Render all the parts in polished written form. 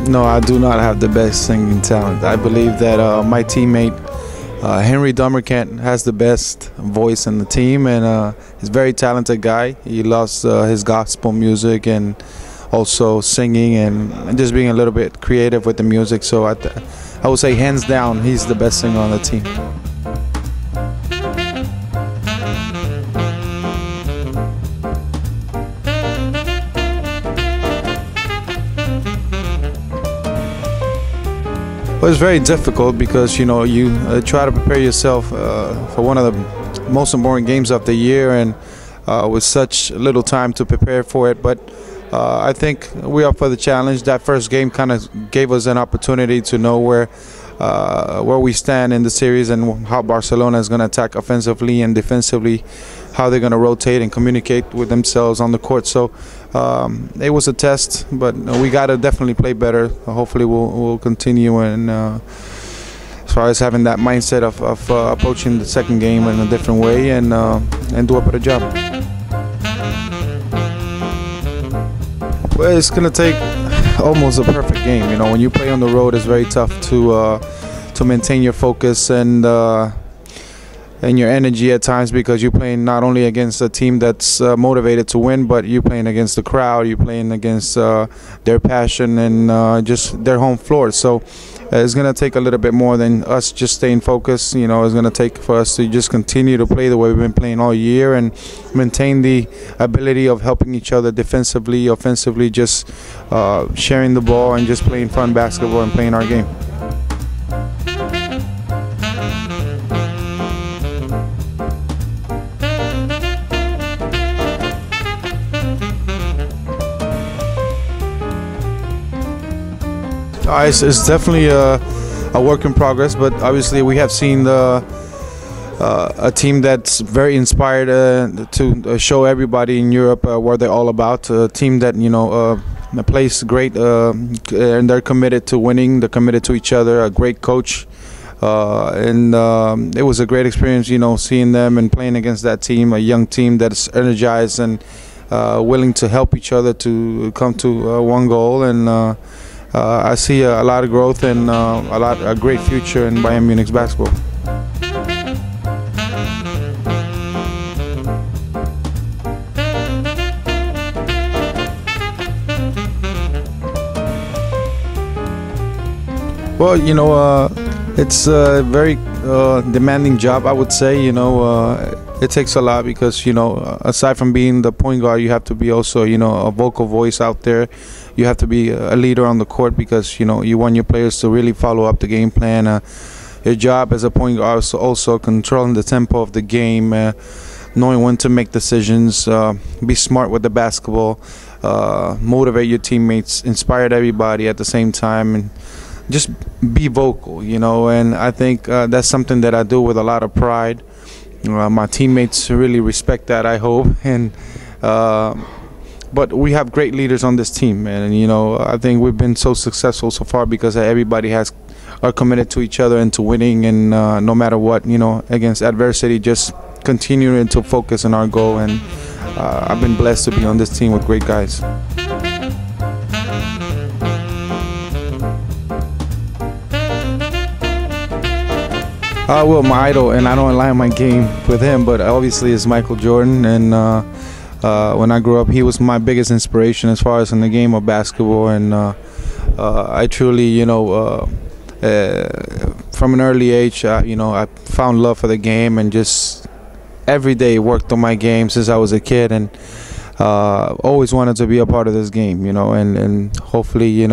No, I do not have the best singing talent. I believe that my teammate Henry Dummerkant has the best voice in the team, and he's a very talented guy. He loves his gospel music and also singing and just being a little bit creative with the music. So I would say hands down he's the best singer on the team. Well, it's very difficult because you try to prepare yourself for one of the most important games of the year, and with such little time to prepare for it. But I think we are up for the challenge. That first game kind of gave us an opportunity to know where we stand in the series and how Barcelona is going to attack offensively and defensively, how they're going to rotate and communicate with themselves on the court. So it was a test, but we got to definitely play better. Hopefully we'll continue, and as far as having that mindset of approaching the second game in a different way and do a better job. Well, it's going to take almost a perfect game. When you play on the road, it's very tough to maintain your focus and your energy at times, because you're playing not only against a team that's motivated to win, but you're playing against the crowd, you're playing against their passion and just their home floor. So it's going to take a little bit more than us just staying focused. It's going to take for us to just continue to play the way we've been playing all year and maintain the ability of helping each other defensively, offensively, just sharing the ball and just playing fun basketball and playing our game. It's definitely a work in progress, but obviously we have seen a team that's very inspired to show everybody in Europe what they're all about. A team that plays great, and they're committed to winning. They're committed to each other. A great coach, and it was a great experience, seeing them and playing against that team, a young team that's energized and willing to help each other to come to one goal. And I see a lot of growth and a great future in Bayern Munich basketball. Well, it's a very demanding job, I would say. It takes a lot because, aside from being the point guard, you have to be also, a vocal voice out there. You have to be a leader on the court because, you want your players to really follow up the game plan. Your job as a point guard is also controlling the tempo of the game, knowing when to make decisions, be smart with the basketball, motivate your teammates, inspire everybody at the same time, and just be vocal, and I think that's something that I do with a lot of pride. My teammates really respect that, I hope, and but we have great leaders on this team, and I think we've been so successful so far because everybody are committed to each other and to winning, and no matter what, against adversity, just continuing to focus on our goal. And I've been blessed to be on this team with great guys. Well, my idol, and I don't align my game with him, but obviously it's Michael Jordan. And when I grew up, he was my biggest inspiration as far as in the game of basketball. And I truly, from an early age, I found love for the game and just every day worked on my game since I was a kid, and always wanted to be a part of this game, and hopefully,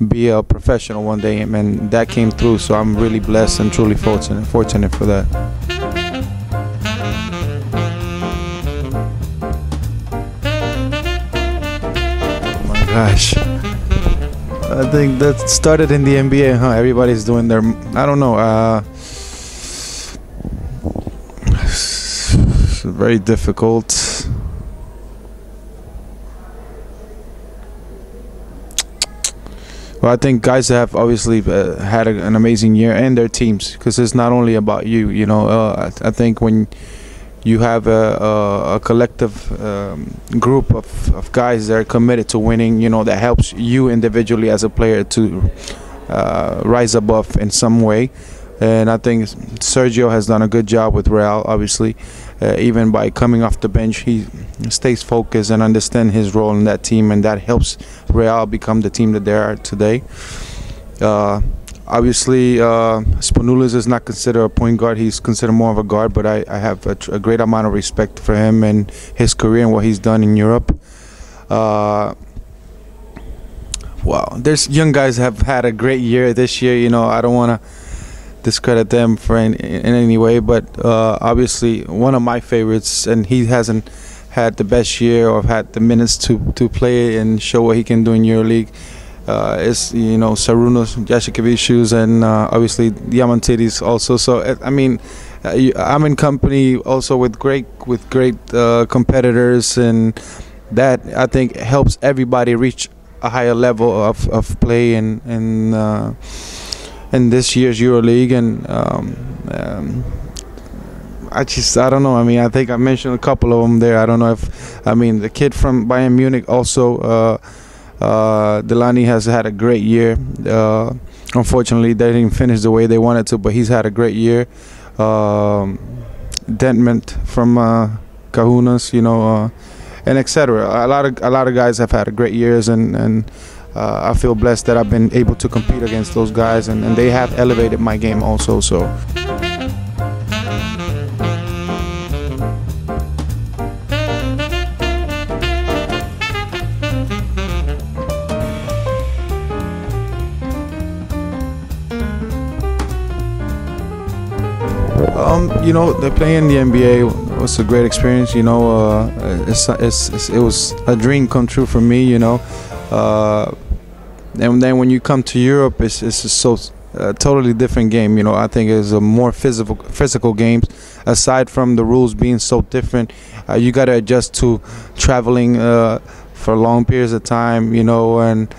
be a professional one day, and that came through. So I'm really blessed and truly fortunate for that. Oh my gosh. I think that started in the NBA, huh? Everybody's doing their, I don't know, it's very difficult. Well, I think guys have obviously had an amazing year, and their teams, because it's not only about you. I think when you have a collective group of guys that are committed to winning, you know, that helps you individually as a player to rise above in some way. And I think Sergio has done a good job with Real, obviously. Even by coming off the bench, he stays focused and understands his role in that team, and that helps Real become the team that they are today. Obviously, Spanoulis is not considered a point guard. He's considered more of a guard, but I have a great amount of respect for him and his career and what he's done in Europe. Wow, there's young guys have had a great year this year. You know, I don't want to discredit them for in any way, but obviously one of my favorites, and he hasn't had the best year or had the minutes to play and show what he can do in Euroleague, is, you know, Sarunas Jasikevičius and obviously Diamantidis also. So I mean, I'm in company also with great competitors, and that I think helps everybody reach a higher level of play in this year's EuroLeague. And I don't know. I mean, I think I mentioned a couple of them there. I don't know if, I mean, the kid from Bayern Munich also, Delany has had a great year. Unfortunately, they didn't finish the way they wanted to, but he's had a great year. Dentment from Kahunas, you know, and etc. A lot of guys have had great years, and I feel blessed that I've been able to compete against those guys, and they have elevated my game also. So. You know, they play in the NBA was a great experience. You know, it was a dream come true for me. You know, and then when you come to Europe, it's so totally different game. You know, I think it's a more physical games. Aside from the rules being so different, you got to adjust to traveling for long periods of time. You know, and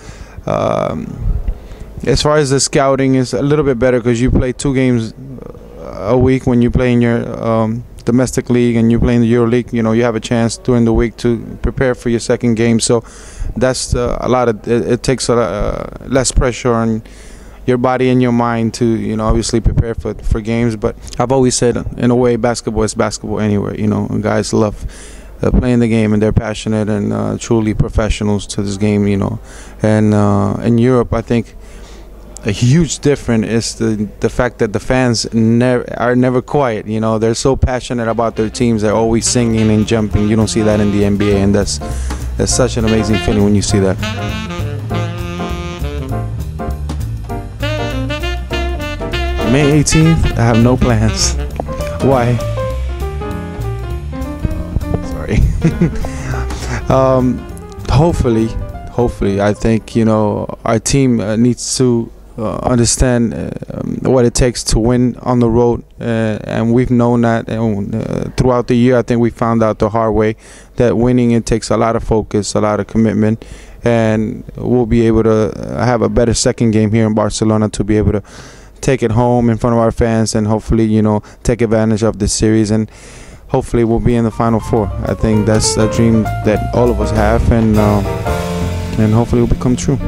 as far as the scouting, is a little bit better because you play 2 games a week when you play in your domestic league, and you play in the EuroLeague. You know, you have a chance during the week to prepare for your second game. So that's a lot of it takes less pressure on your body and your mind to, you know, obviously prepare for games. But I've always said, in a way, basketball is basketball anywhere. You know, guys love playing the game, and they're passionate and truly professionals to this game. You know, and in Europe, I think a huge difference is the fact that the fans are never quiet. You know, they're so passionate about their teams. They're always singing and jumping. You don't see that in the NBA, and that's such an amazing feeling when you see that. May 18th, I have no plans. Why? Sorry. Hopefully, I think, you know, our team needs to understand what it takes to win on the road, and we've known that throughout the year. I think we found out the hard way that winning, it takes a lot of focus, a lot of commitment, and we'll be able to have a better second game here in Barcelona to be able to take it home in front of our fans, and hopefully, you know, take advantage of this series, and hopefully we'll be in the Final Four. I think that's a dream that all of us have, and hopefully it will become true.